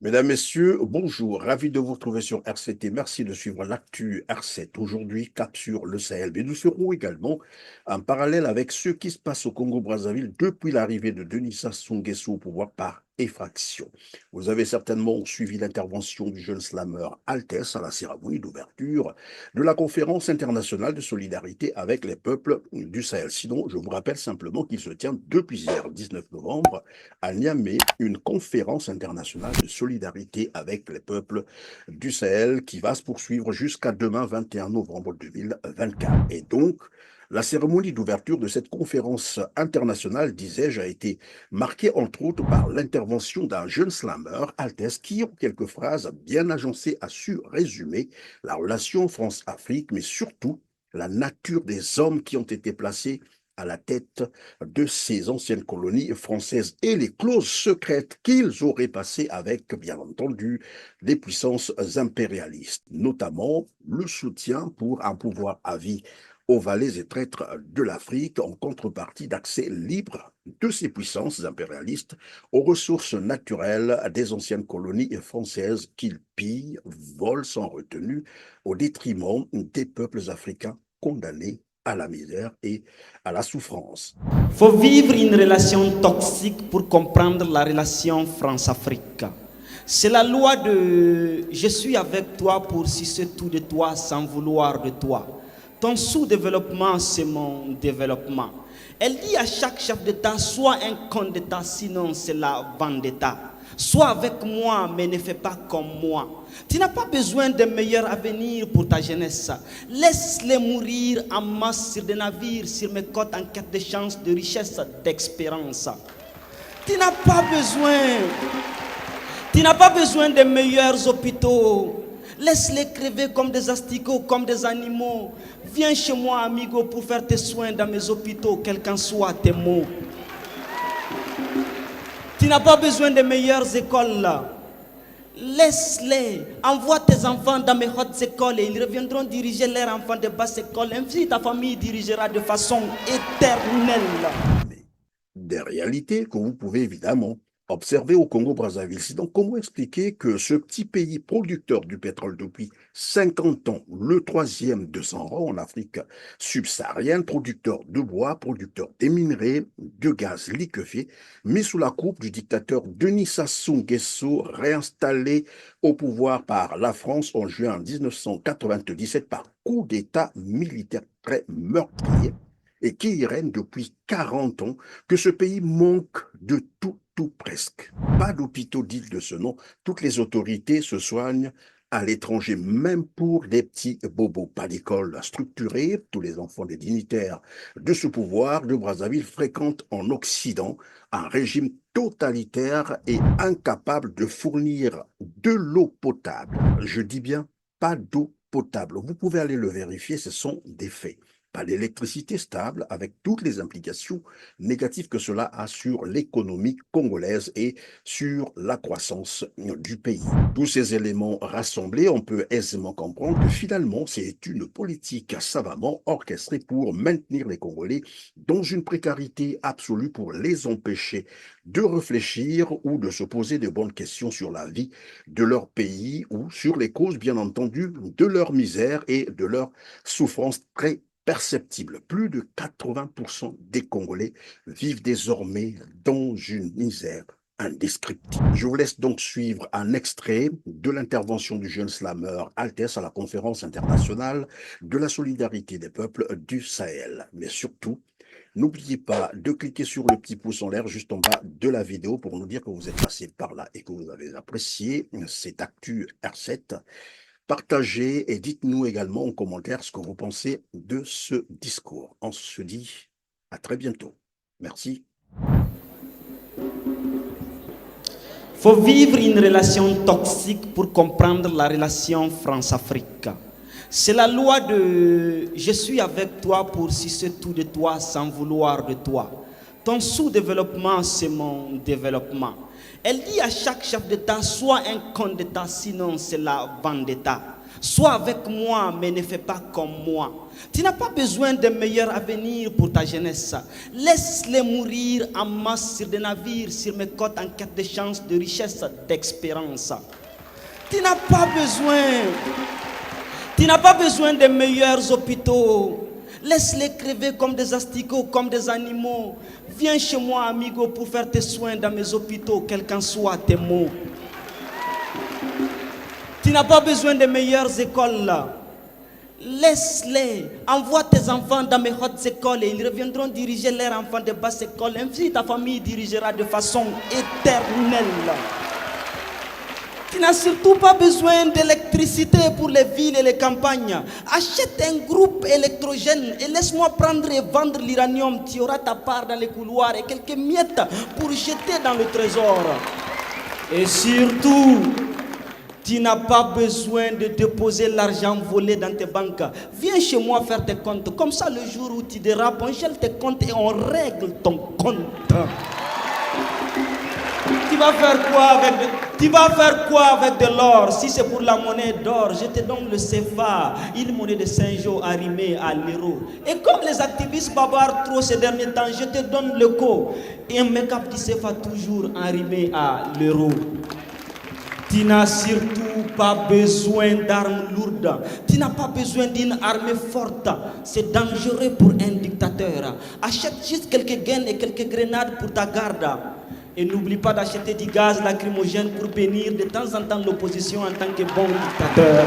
Mesdames, Messieurs, bonjour. Ravi de vous retrouver sur RCT. Merci de suivre l'actu R7. Aujourd'hui, cap sur le Sahel. Mais nous serons également en parallèle avec ce qui se passe au Congo-Brazzaville depuis l'arrivée de Denis Sassou Nguesso au pouvoir par effraction. Vous avez certainement suivi l'intervention du jeune slammer Altès à la cérémonie d'ouverture de la conférence internationale de solidarité avec les peuples du Sahel. Sinon, je vous rappelle simplement qu'il se tient depuis hier, 19 novembre, à Niamey, une conférence internationale de solidarité avec les peuples du Sahel qui va se poursuivre jusqu'à demain, 21 novembre 2024. Et donc, la cérémonie d'ouverture de cette conférence internationale, disais-je, a été marquée entre autres par l'intervention d'un jeune slammer, Altès, qui, en quelques phrases bien agencées, a su résumer la relation France-Afrique, mais surtout la nature des hommes qui ont été placés à la tête de ces anciennes colonies françaises et les clauses secrètes qu'ils auraient passées avec, bien entendu, les puissances impérialistes, notamment le soutien pour un pouvoir à vie aux valets et traîtres de l'Afrique en contrepartie d'accès libre de ces puissances impérialistes aux ressources naturelles des anciennes colonies françaises qu'ils pillent, volent sans retenue au détriment des peuples africains condamnés à la misère et à la souffrance. Faut vivre une relation toxique pour comprendre la relation France-Afrique. C'est la loi de je suis avec toi pour sucer tout de toi sans vouloir de toi. Ton sous-développement, c'est mon développement. Elle dit à chaque chef d'État, sois un con d'État, sinon c'est la vendetta. Sois avec moi, mais ne fais pas comme moi. Tu n'as pas besoin d'un meilleur avenir pour ta jeunesse. Laisse-les mourir en masse sur des navires, sur mes côtes en quête de chance, de richesse, d'espérance. Tu n'as pas besoin des meilleurs hôpitaux. Laisse-les crever comme des asticots, comme des animaux. Viens chez moi, amigo, pour faire tes soins dans mes hôpitaux, quels qu'en soient tes maux. Tu n'as pas besoin des meilleures écoles. Laisse-les. Envoie tes enfants dans mes hautes écoles et ils reviendront diriger leurs enfants de basse école. Ainsi, ta famille dirigera de façon éternelle. Mais des réalités que vous pouvez évidemment observer au Congo-Brazzaville. Donc, comment expliquer que ce petit pays producteur du pétrole depuis 50 ans, le troisième de son rang en Afrique subsaharienne, producteur de bois, producteur des minerais, de gaz liquéfié, mis sous la coupe du dictateur Denis Sassou Nguesso, réinstallé au pouvoir par la France en juin 1997 par coup d'État militaire très meurtrier, et qui y règne depuis 40 ans, que ce pays manque de tout presque. Pas d'hôpitaux dignes de ce nom. Toutes les autorités se soignent à l'étranger, même pour des petits bobos. Pas d'école structurée. Tous les enfants des dignitaires de ce pouvoir de Brazzaville fréquentent en Occident un régime totalitaire et incapable de fournir de l'eau potable. Je dis bien pas d'eau potable. Vous pouvez aller le vérifier, ce sont des faits. Pas d'électricité stable, avec toutes les implications négatives que cela a sur l'économie congolaise et sur la croissance du pays. Tous ces éléments rassemblés, on peut aisément comprendre que finalement, c'est une politique savamment orchestrée pour maintenir les Congolais dans une précarité absolue, pour les empêcher de réfléchir ou de se poser de bonnes questions sur la vie de leur pays ou sur les causes, bien entendu, de leur misère et de leur souffrance très perceptible. Plus de 80% des Congolais vivent désormais dans une misère indescriptible. Je vous laisse donc suivre un extrait de l'intervention du jeune slammer Altès à la conférence internationale de la solidarité des peuples du Sahel. Mais surtout, n'oubliez pas de cliquer sur le petit pouce en l'air juste en bas de la vidéo pour nous dire que vous êtes passé par là et que vous avez apprécié cette actu R7. Partagez et dites-nous également en commentaire ce que vous pensez de ce discours. On se dit à très bientôt. Merci. Faut vivre une relation toxique pour comprendre la relation France-Afrique. C'est la loi de je suis avec toi pour sucer tout de toi sans vouloir de toi. Ton sous-développement, c'est mon développement. Elle dit à chaque chef d'État, sois un con d'État, sinon c'est la vendetta. Sois avec moi, mais ne fais pas comme moi. Tu n'as pas besoin d'un meilleur avenir pour ta jeunesse. Laisse-les mourir en masse sur des navires, sur mes côtes en quête de chance, de richesse, d'espérance. Tu n'as pas besoin des meilleurs hôpitaux. Laisse-les crever comme des asticots, comme des animaux. Viens chez moi, amigo, pour faire tes soins dans mes hôpitaux, quels qu'en soient tes mots. Tu n'as pas besoin des meilleures écoles là. Laisse-les. Envoie tes enfants dans mes hautes écoles et ils reviendront diriger leurs enfants de basses écoles. Ainsi, ta famille dirigera de façon éternelle. Tu n'as surtout pas besoin d'électricité pour les villes et les campagnes. Achète un groupe électrogène et laisse-moi prendre et vendre l'uranium. Tu auras ta part dans les couloirs et quelques miettes pour jeter dans le trésor. Et surtout, tu n'as pas besoin de déposer l'argent volé dans tes banques. Viens chez moi faire tes comptes. Comme ça, le jour où tu dérapes, on gèle tes comptes et on règle ton compte. Tu vas faire quoi avec de l'or? Si c'est pour la monnaie d'or, je te donne le CFA, une monnaie de Saint-Jean arrimée à l'euro. Et comme les activistes bavarent trop ces derniers temps, je te donne le co et un make-up du CFA toujours arrimé à l'euro. Tu n'as surtout pas besoin d'armes lourdes. Tu n'as pas besoin d'une armée forte. C'est dangereux pour un dictateur. Achète juste quelques gaines et quelques grenades pour ta garde. Et n'oublie pas d'acheter du gaz lacrymogène pour bénir de temps en temps l'opposition en tant que bon dictateur.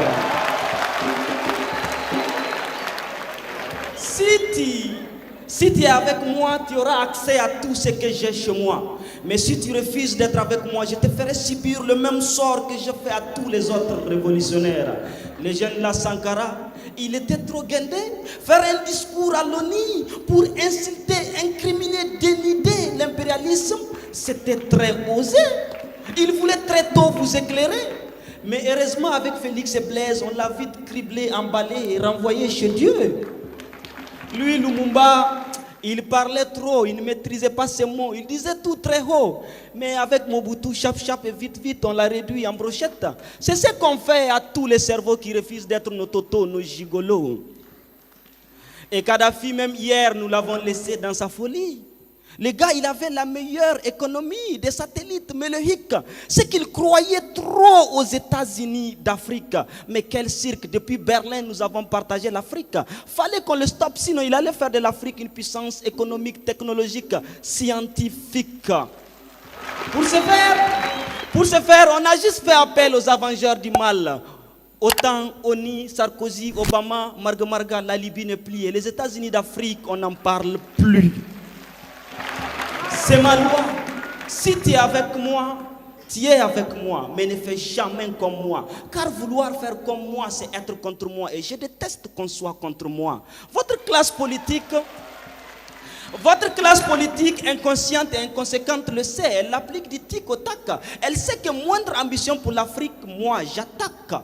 Si tu es avec moi, tu auras accès à tout ce que j'ai chez moi. Mais si tu refuses d'être avec moi, je te ferai subir le même sort que je fais à tous les autres révolutionnaires. Les jeunes là, Sankara, il était trop guindé. Faire un discours à l'ONU pour insulter, incriminer, dénider l'impérialisme, c'était très osé. Il voulait très tôt vous éclairer. Mais heureusement, avec Félix et Blaise, on l'a vite criblé, emballé et renvoyé chez Dieu. Lui, Lumumba, il parlait trop, il ne maîtrisait pas ses mots, il disait tout très haut. Mais avec Mobutu, chap et vite, on l'a réduit en brochette. C'est ce qu'on fait à tous les cerveaux qui refusent d'être nos totos, nos gigolos. Et Kadhafi, même hier, nous l'avons laissé dans sa folie. Le gars, il avait la meilleure économie des satellites, mais le hic, c'est qu'il croyait trop aux États-Unis d'Afrique. Mais quel cirque, depuis Berlin, nous avons partagé l'Afrique. Fallait qu'on le stoppe, sinon il allait faire de l'Afrique une puissance économique, technologique, scientifique. Pour ce faire, on a juste fait appel aux avengeurs du mal. Autant Oni, Sarkozy, Obama, Marga, la Libye n'est pliée. Les États-Unis d'Afrique, on n'en parle plus. C'est ma loi. Si tu es avec moi, tu es avec moi, mais ne fais jamais comme moi. Car vouloir faire comme moi, c'est être contre moi. Et je déteste qu'on soit contre moi. Votre classe politique inconsciente et inconséquente le sait. Elle applique du tic au tac. Elle sait que moindre ambition pour l'Afrique, moi, j'attaque.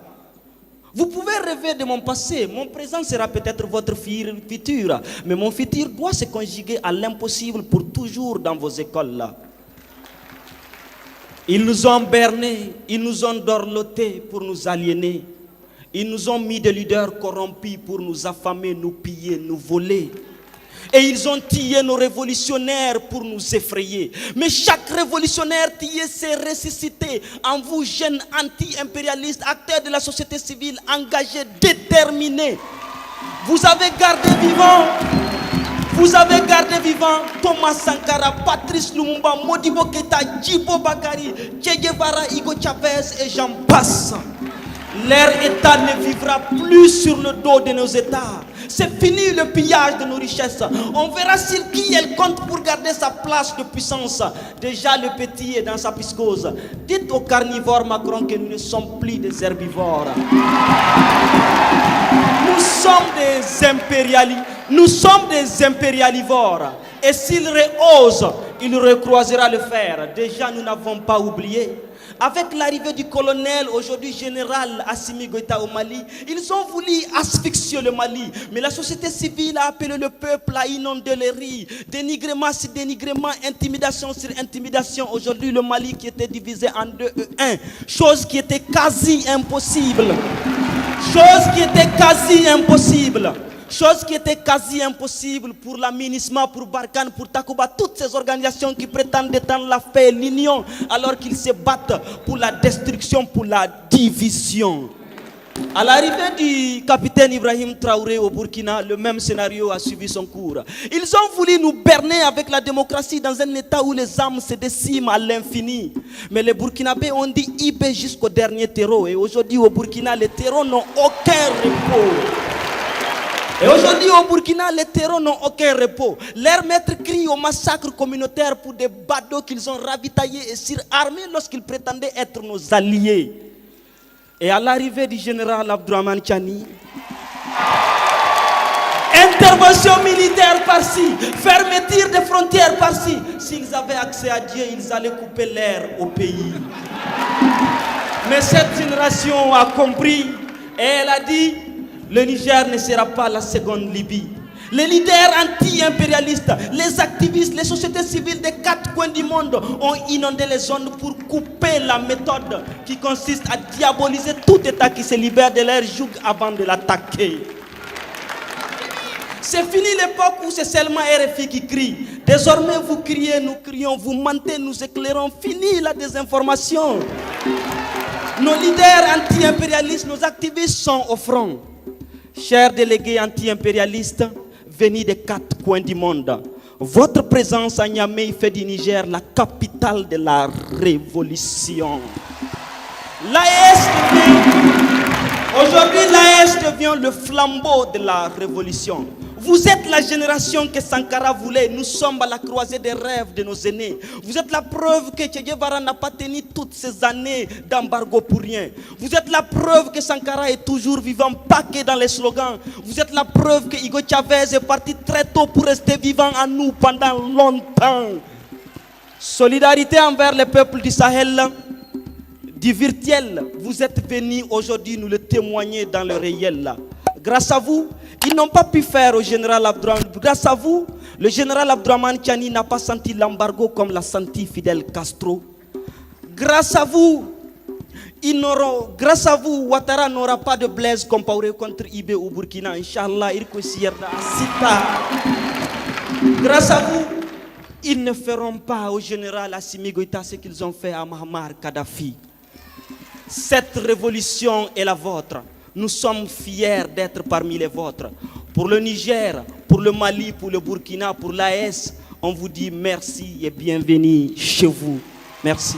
Vous pouvez rêver de mon passé, mon présent sera peut-être votre futur, mais mon futur doit se conjuguer à l'impossible pour toujours dans vos écoles là. Ils nous ont bernés, ils nous ont dorlotés pour nous aliéner. Ils nous ont mis des leaders corrompus pour nous affamer, nous piller, nous voler. Et ils ont tué nos révolutionnaires pour nous effrayer. Mais chaque révolutionnaire tué s'est ressuscité en vous, jeunes anti-impérialistes, acteurs de la société civile, engagés, déterminés. Vous avez gardé vivant Thomas Sankara, Patrice Lumumba, Modibo Keïta, Djibo Bakary, Che Guevara, Hugo Chavez et j'en passe. Leur État ne vivra plus sur le dos de nos États. C'est fini le pillage de nos richesses. On verra sur qui elle compte pour garder sa place de puissance. Déjà le petit est dans sa psychose. Dites aux carnivores Macron que nous ne sommes plus des herbivores. Nous sommes des impérialistes. Nous sommes des impérialivores. Et s'il rehausse, il recroisera le fer. Déjà, nous n'avons pas oublié. Avec l'arrivée du colonel, aujourd'hui général Assimi Goïta au Mali, ils ont voulu asphyxier le Mali. Mais la société civile a appelé le peuple à inonder les rues. Dénigrement sur dénigrement, intimidation sur intimidation. Aujourd'hui, le Mali qui était divisé en 2 et 1. Chose qui était quasi impossible. Chose qui était quasi impossible. Chose qui était quasi impossible pour la MINUSMA, pour Barkhane, pour Takuba, toutes ces organisations qui prétendent détendre la paix et l'union, alors qu'ils se battent pour la destruction, pour la division. À l'arrivée du capitaine Ibrahim Traoré au Burkina, le même scénario a suivi son cours. Ils ont voulu nous berner avec la démocratie dans un état où les âmes se déciment à l'infini. Mais les Burkinabés ont dit IB jusqu'au dernier terreau. Et aujourd'hui au Burkina, les terreaux n'ont aucun repos. Et aujourd'hui au Burkina, les terreaux n'ont aucun repos. Leurs maîtres crient au massacre communautaire pour des badauds qu'ils ont ravitaillés et surarmés lorsqu'ils prétendaient être nos alliés. Et à l'arrivée du général Abdourahmane Tiani, intervention militaire par-ci, fermeture des frontières par-ci. S'ils avaient accès à Dieu, ils allaient couper l'air au pays. Mais cette génération a compris et elle a dit: le Niger ne sera pas la seconde Libye. Les leaders anti-impérialistes, les activistes, les sociétés civiles des 4 coins du monde ont inondé les zones pour couper la méthode qui consiste à diaboliser tout État qui se libère de leur joug avant de l'attaquer. C'est fini l'époque où c'est seulement RFI qui crie. Désormais vous criez, nous crions, vous mentez, nous éclairons. Fini la désinformation. Nos leaders anti-impérialistes, nos activistes sont au front. Chers délégués anti-impérialistes, venus des 4 coins du monde, votre présence à Niamey fait du Niger la capitale de la révolution. Aujourd'hui, l'AES devient le flambeau de la révolution. Vous êtes la génération que Sankara voulait. Nous sommes à la croisée des rêves de nos aînés. Vous êtes la preuve que Che Guevara n'a pas tenu toutes ces années d'embargo pour rien. Vous êtes la preuve que Sankara est toujours vivant, pas que dans les slogans. Vous êtes la preuve que Hugo Chavez est parti très tôt pour rester vivant en nous pendant longtemps. Solidarité envers les peuples du Sahel, du virtuel. Vous êtes venus aujourd'hui nous le témoigner dans le réel. Grâce à vous, ils n'ont pas pu faire au général Abdourahmane. Grâce à vous, le général Abdourahmane Tiani n'a pas senti l'embargo comme l'a senti Fidel Castro. Grâce à vous, Ouattara n'aura pas de Blaise Compaoré contre IB au Burkina. Inch'Allah, grâce à vous, ils ne feront pas au général Assimi Goïta ce qu'ils ont fait à Muammar Kadhafi. Cette révolution est la vôtre. Nous sommes fiers d'être parmi les vôtres. Pour le Niger, pour le Mali, pour le Burkina, pour l'AES, on vous dit merci et bienvenue chez vous. Merci.